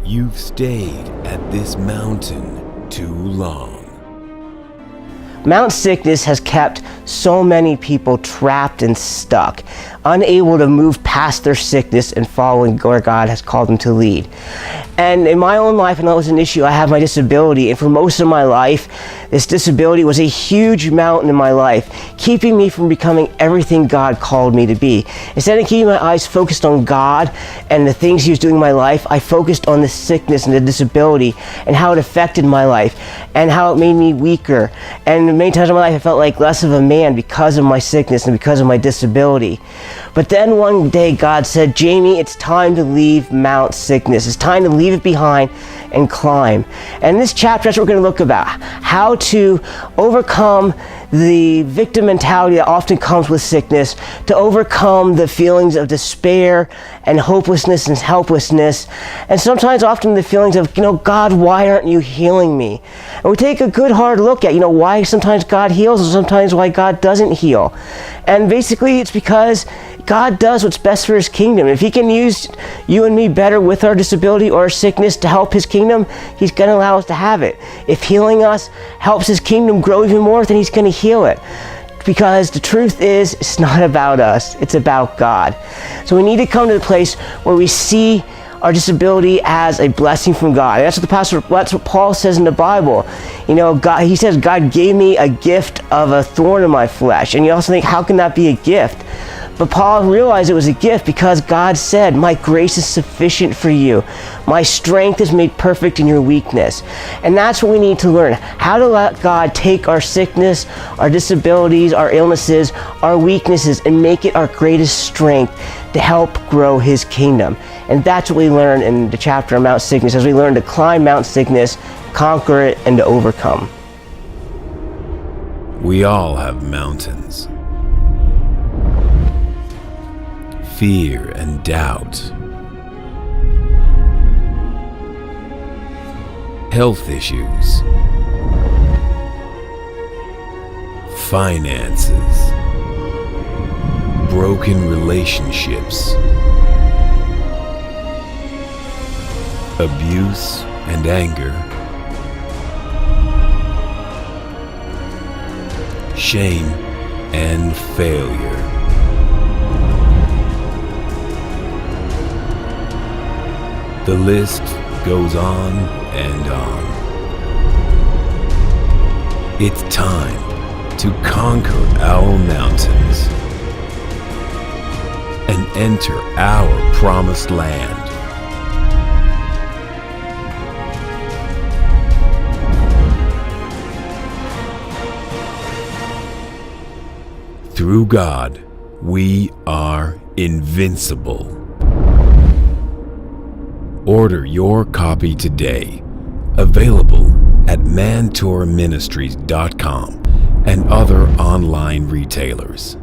You've stayed at this mountain too long. Mount sickness has kept so many people trapped and stuck, unable to move past their sickness and following where God has called them to lead. And in my own life, I know it was an issue, I have my disability, and for most of my life, this disability was a huge mountain in my life, keeping me from becoming everything God called me to be. Instead of keeping my eyes focused on God and the things He was doing in my life, I focused on the sickness and the disability and how it affected my life and how it made me weaker. And many times in my life, I felt like less of a man because of my sickness and because of my disability. But then one day God said, Jamie, it's time to leave Mount Sickness. It's time to leave it behind and climb. And in this chapter, that's what we're going to look about. How to overcome the victim mentality that often comes with sickness, to overcome the feelings of despair and hopelessness and helplessness, and sometimes often the feelings of, God, why aren't you healing me? And we take a good hard look at, why sometimes God heals and sometimes why God doesn't heal. And basically it's because God does what's best for His kingdom. If He can use you and me better with our disability or our sickness to help His kingdom, He's going to allow us to have it. If healing us helps His kingdom grow even more, then He's going to heal it. Because the truth is, it's not about us, it's about God. So we need to come to the place where we see our disability as a blessing from God. And that's what Paul says in the Bible. He says, God gave me a gift of a thorn in my flesh. And you also think, how can that be a gift? But Paul realized it was a gift because God said, my grace is sufficient for you. My strength is made perfect in your weakness. And that's what we need to learn. How to let God take our sickness, our disabilities, our illnesses, our weaknesses, and make it our greatest strength to help grow His kingdom. And that's what we learn in the chapter on Mount Sickness, as we learn to climb Mount Sickness, conquer it, and to overcome. We all have mountains. Fear and doubt. Health issues. Finances. Broken relationships. Abuse and anger. Shame and failure. The list goes on and on. It's time to conquer our mountains and enter our promised land. Through God, we are invincible. Order your copy today. Available at mantourministries.com and other online retailers.